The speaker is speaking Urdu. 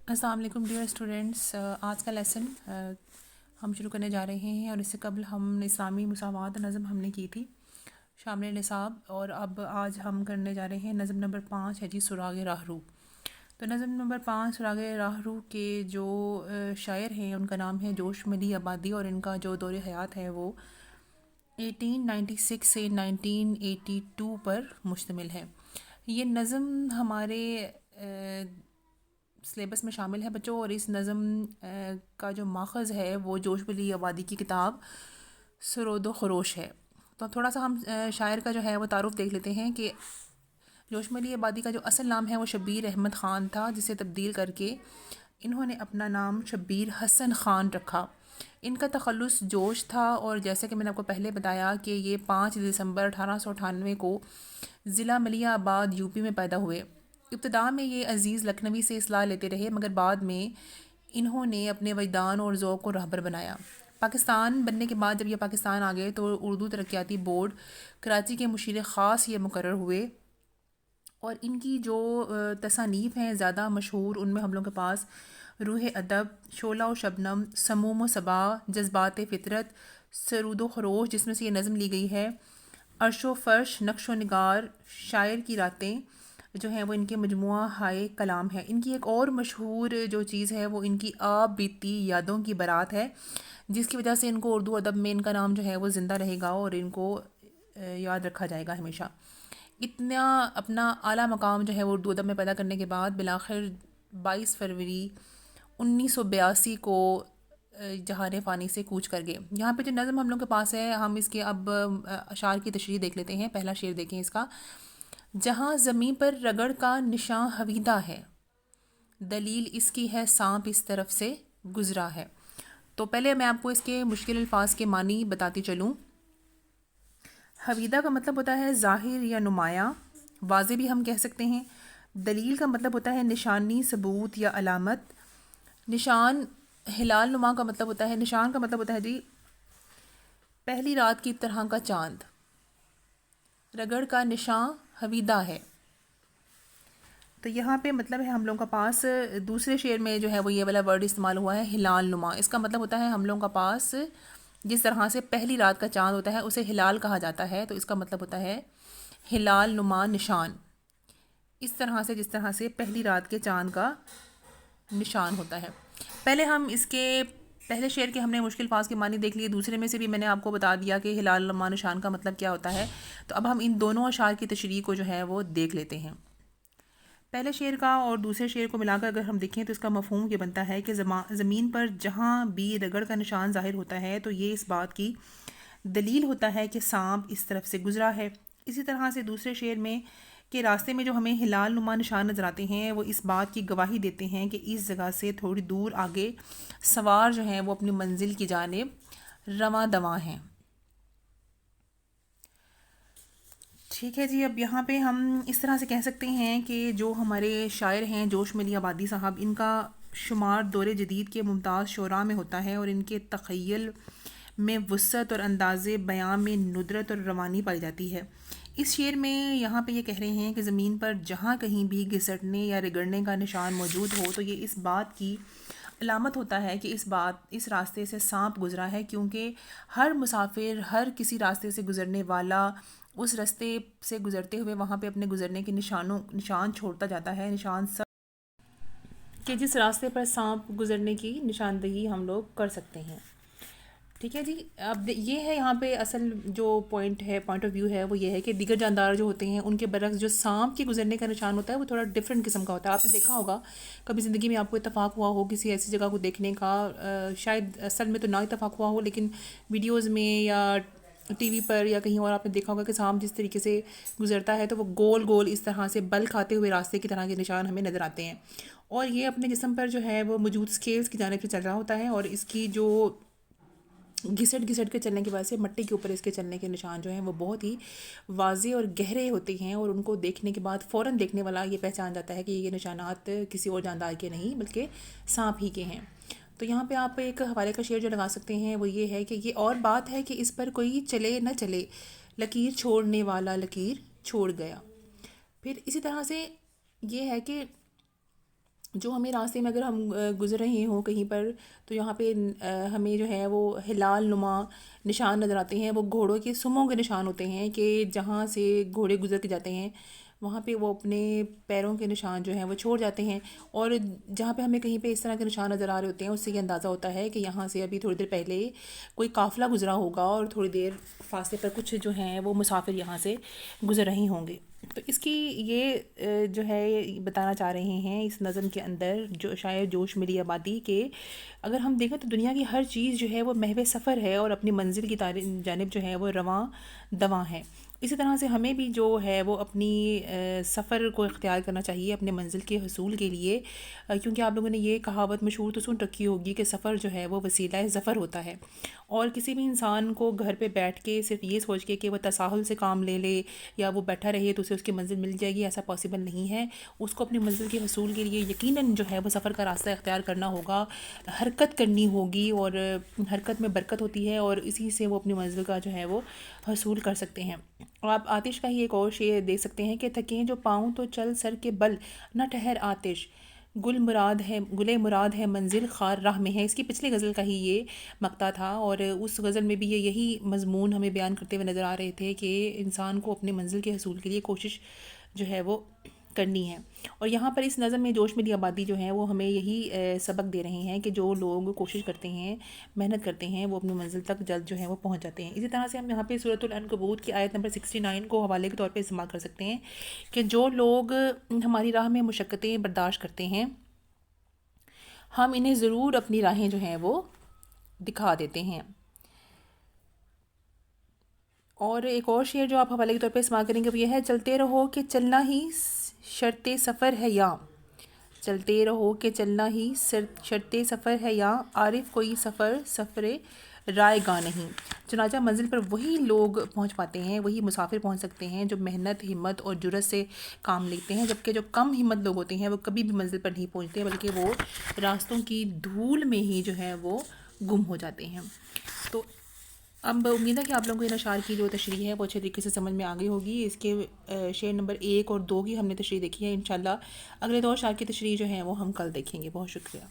السلام علیکم ڈیئر اسٹوڈینٹس، آج کا لیسن ہم شروع کرنے جا رہے ہیں، اور اس سے قبل ہم اسلامی مساوات نظم ہم نے کی تھی شامل نصاب، اور اب آج ہم کرنے جا رہے ہیں نظم نمبر 5 ہے جی سراغ راہ رو۔ تو نظم نمبر 5 سراغ راہ رو کے جو شاعر ہیں ان کا نام ہے جوش ملی آبادی، اور ان کا جو دور حیات ہے وہ 1896 سے 1982 پر مشتمل ہے۔ یہ نظم ہمارے سلیبس میں شامل ہے بچوں، اور اس نظم کا جو ماخذ ہے وہ جوش ملی آبادی کی کتاب سرود و خروش ہے۔ تو تھوڑا سا ہم شاعر کا جو ہے وہ تعارف دیکھ لیتے ہیں کہ جوش ملی آبادی کا جو اصل نام ہے وہ شبیر احمد خان تھا، جسے تبدیل کر کے انہوں نے اپنا نام شبیر حسن خان رکھا۔ ان کا تخلص جوش تھا، اور جیسے کہ میں نے آپ کو پہلے بتایا کہ یہ 5 دسمبر 1898 کو ضلع ملیح آباد یو پی میں پیدا ہوئے۔ ابتدا میں یہ عزیز لکھنوی سے اصلاح لیتے رہے، مگر بعد میں انہوں نے اپنے وجدان اور ذوق کو راہبر بنایا۔ پاکستان بننے کے بعد جب یہ پاکستان آ گئے تو اردو ترقیاتی بورڈ کراچی کے مشیر خاص یہ مقرر ہوئے، اور ان کی جو تصانیف ہیں زیادہ مشہور ان میں ہم لوگوں کے پاس روح ادب، شعلہ و شبنم، سموم و صبا، جذبات فطرت، سرود و خروش جس میں سے یہ نظم لی گئی ہے، عرش و فرش، نقش و نگار، شاعر کی راتیں جو ہیں وہ ان کے مجموعہ ہائے کلام ہے۔ ان کی ایک اور مشہور جو چیز ہے وہ ان کی آب بیتی یادوں کی بارات ہے، جس کی وجہ سے ان کو اردو ادب میں ان کا نام جو ہے وہ زندہ رہے گا اور ان کو یاد رکھا جائے گا ہمیشہ۔ اتنا اپنا اعلیٰ مقام جو ہے وہ اردو ادب میں پیدا کرنے کے بعد بالآخر 22 فروری 1982 کو جہان فانی سے کوچ کر گئے۔ یہاں پہ جو نظم ہم لوگ کے پاس ہے، ہم اس کے اب اشعار کی تشریح دیکھ لیتے ہیں۔ پہلا شعر دیکھیں اس کا: جہاں زمیں پر رگڑ کا نشاں حویدہ ہے، دلیل اس کی ہے سانپ اس طرف سے گزرا ہے۔ تو پہلے میں آپ کو اس کے مشکل الفاظ کے معنی بتاتی چلوں۔ حویدہ کا مطلب ہوتا ہے ظاہر یا نمایاں، واضح بھی ہم کہہ سکتے ہیں۔ دلیل کا مطلب ہوتا ہے نشانی، ثبوت یا علامت۔ نشان ہلال نما کا مطلب ہوتا ہے، نشان کا مطلب ہوتا ہے جی پہلی رات کی طرح کا چاند۔ رگڑ کا نشاں حویدہ ہے، تو یہاں پہ مطلب ہے ہم لوگوں کا پاس دوسرے شعر میں جو ہے وہ یہ والا ورڈ استعمال ہوا ہے ہلال نما۔ اس کا مطلب ہوتا ہے ہم لوگوں کا پاس جس طرح سے پہلی رات کا چاند ہوتا ہے اسے ہلال کہا جاتا ہے، تو اس کا مطلب ہوتا ہے ہلال نما نشان، اس طرح سے جس طرح سے پہلی رات کے چاند کا نشان ہوتا ہے۔ پہلے ہم اس کے پہلے شعر کے ہم نے مشکل الفاظ کے معنی دیکھ لیے، دوسرے میں سے بھی میں نے آپ کو بتا دیا کہ ہلال نما نشان کا مطلب کیا ہوتا ہے۔ تو اب ہم ان دونوں اشعار کی تشریح کو جو ہے وہ دیکھ لیتے ہیں۔ پہلے شعر کا اور دوسرے شعر کو ملا کر اگر ہم دیکھیں تو اس کا مفہوم یہ بنتا ہے کہ زمین پر جہاں بھی رگڑ کا نشان ظاہر ہوتا ہے تو یہ اس بات کی دلیل ہوتا ہے کہ سانپ اس طرف سے گزرا ہے۔ اسی طرح سے دوسرے شعر میں کہ راستے میں جو ہمیں ہلال نما نشان نظر آتے ہیں وہ اس بات کی گواہی دیتے ہیں کہ اس جگہ سے تھوڑی دور آگے سوار جو ہیں وہ اپنی منزل کی جانب رواں دواں ہیں۔ ٹھیک ہے جی، اب یہاں پہ ہم اس طرح سے کہہ سکتے ہیں کہ جو ہمارے شاعر ہیں جوش ملی آبادی صاحب، ان کا شمار دور جدید کے ممتاز شعراء میں ہوتا ہے، اور ان کے تخیل میں وسعت اور انداز بیاں میں ندرت اور روانی پائی جاتی ہے۔ اس شعر میں یہاں پہ یہ کہہ رہے ہیں کہ زمین پر جہاں کہیں بھی گھسٹنے یا رگڑنے کا نشان موجود ہو تو یہ اس بات کی علامت ہوتا ہے کہ اس راستے سے سانپ گزرا ہے، کیونکہ ہر مسافر، ہر کسی راستے سے گزرنے والا اس راستے سے گزرتے ہوئے وہاں پہ اپنے گزرنے کے نشان چھوڑتا جاتا ہے، نشان سب کہ جس راستے پر سانپ گزرنے کی نشاندہی ہم لوگ کر سکتے ہیں۔ ٹھیک ہے جی، اب یہ ہے یہاں پہ اصل جو پوائنٹ آف ویو ہے وہ یہ ہے کہ دیگر جاندار جو ہوتے ہیں ان کے برعکس جو سانپ کے گزرنے کا نشان ہوتا ہے وہ تھوڑا ڈفرینٹ قسم کا ہوتا ہے۔ آپ نے دیکھا ہوگا کبھی زندگی میں آپ کو اتفاق ہوا ہو کسی ایسی جگہ کو دیکھنے کا، شاید اصل میں تو نہ اتفاق ہوا ہو لیکن ویڈیوز میں یا ٹی وی پر یا کہیں اور آپ نے دیکھا ہوگا کہ سانپ جس طریقے سے گزرتا ہے تو وہ گول گول اس طرح سے بل کھاتے ہوئے راستے کی طرح کے نشان ہمیں نظر آتے ہیں، اور یہ اپنے جسم پر جو ہے وہ موجود اسکیلز کی جانب سے چل رہا ہوتا ہے، اور اس کی جو گھسٹ کے چلنے کی وجہ سے مٹی کے اوپر اس کے چلنے کے نشان جو ہیں وہ بہت ہی واضح اور گہرے ہوتے ہیں، اور ان کو دیکھنے کے بعد فوراً دیکھنے والا یہ پہچان جاتا ہے کہ یہ نشانات کسی اور جاندار کے نہیں بلکہ سانپ ہی کے ہیں۔ تو یہاں پہ آپ ایک حوالے کا شعر جو لگا سکتے ہیں وہ یہ ہے کہ یہ اور بات ہے کہ اس پر کوئی چلے نہ چلے، لکیر چھوڑنے والا لکیر چھوڑ گیا۔ پھر اسی طرح سے یہ ہے کہ جو ہمیں راستے میں اگر ہم گزر رہے ہوں کہیں پر، تو یہاں پہ ہمیں جو ہے وہ ہلال نما نشان نظر آتے ہیں، وہ گھوڑوں کے سموں کے نشان ہوتے ہیں کہ جہاں سے گھوڑے گزر کے جاتے ہیں وہاں پہ وہ اپنے پیروں کے نشان جو ہیں وہ چھوڑ جاتے ہیں، اور جہاں پہ ہمیں کہیں پہ اس طرح کے نشان نظر آ رہے ہوتے ہیں اس سے یہ اندازہ ہوتا ہے کہ یہاں سے ابھی تھوڑی دیر پہلے کوئی قافلہ گزرا ہوگا اور تھوڑی دیر فاصلے پر کچھ جو ہیں وہ مسافر یہاں سے گزر رہے ہوں گے۔ تو اس کی یہ جو ہے بتانا چاہ رہے ہیں اس نظم کے اندر جو شاعر جوش ملی آبادی کے، اگر ہم دیکھیں تو دنیا کی ہر چیز جو ہے وہ محو سفر ہے اور اپنی منزل کی جانب جو ہے وہ رواں دواں ہے۔ اسی طرح سے ہمیں بھی جو ہے وہ اپنی سفر کو اختیار کرنا چاہیے اپنے منزل کے حصول کے لیے، کیونکہ آپ لوگوں نے یہ کہاوت مشہور تو سن رکھی ہوگی کہ سفر جو ہے وہ وسیلہ ظفر ہوتا ہے، اور کسی بھی انسان کو گھر پہ بیٹھ کے صرف یہ سوچ کے کہ وہ تساہل سے کام لے لے یا وہ بیٹھا رہے تو اسے اس کی منزل مل جائے گی، ایسا پاسبل نہیں ہے۔ اس کو اپنی منزل کے حصول کے لیے یقیناً جو ہے وہ سفر کا راستہ اختیار کرنا ہوگا، حرکت کرنی ہوگی، اور حرکت میں برکت ہوتی ہے اور اسی سے وہ اپنی منزل کا جو ہے وہ حصول کر سکتے ہیں۔ آپ آتش کا ہی ایک اور شعر دیکھ سکتے ہیں کہ تھکیں جو پاؤں تو چل سر کے بل، نہ ٹھہر آتش گل مراد ہے منزل خار راہ میں ہے۔ اس کی پچھلی غزل کا ہی یہ مقطع تھا، اور اس غزل میں بھی یہی مضمون ہمیں بیان کرتے ہوئے نظر آ رہے تھے کہ انسان کو اپنے منزل کے حصول کے لیے کوشش جو ہے وہ کرنی ہے۔ اور یہاں پر اس نظم میں جوش ملی آبادی جو ہے وہ ہمیں یہی سبق دے رہے ہیں کہ جو لوگ کوشش کرتے ہیں، محنت کرتے ہیں، وہ اپنی منزل تک جلد جو ہے وہ پہنچ جاتے ہیں۔ اسی طرح سے ہم یہاں پہ سورۃ العنکبوت کی آیت نمبر 69 کو حوالے کے طور پہ استعمال کر سکتے ہیں کہ جو لوگ ہماری راہ میں مشقتیں برداشت کرتے ہیں ہم انہیں ضرور اپنی راہیں جو ہیں وہ دکھا دیتے ہیں۔ اور ایک اور شعر جو آپ حوالے کے طور پہ استعمال کریں گے وہ یہ ہے، چلتے رہو کہ چلنا ہی شرط سفر ہے یا، چلتے رہو کہ چلنا ہی شرط سفر ہے یا، عارف کوئی سفر رائے گاہ نہیں۔ چنانچہ منزل پر وہی لوگ پہنچ پاتے ہیں، وہی مسافر پہنچ سکتے ہیں جو محنت، ہمت اور جرأت سے کام لیتے ہیں، جبکہ جو کم ہمت لوگ ہوتے ہیں وہ کبھی بھی منزل پر نہیں پہنچتے بلکہ وہ راستوں کی دھول میں ہی جو ہے وہ گم ہو جاتے ہیں۔ تو اب امید ہے کہ آپ لوگوں کو ان اشعار کی جو تشریح ہے وہ اچھے طریقے سے سمجھ میں آ گئی ہوگی۔ اس کے شعر نمبر 1 اور 2 کی ہم نے تشریح دیکھی ہے، انشاءاللہ اگلے 2 اشعار کی تشریح جو ہے وہ ہم کل دیکھیں گے۔ بہت شکریہ۔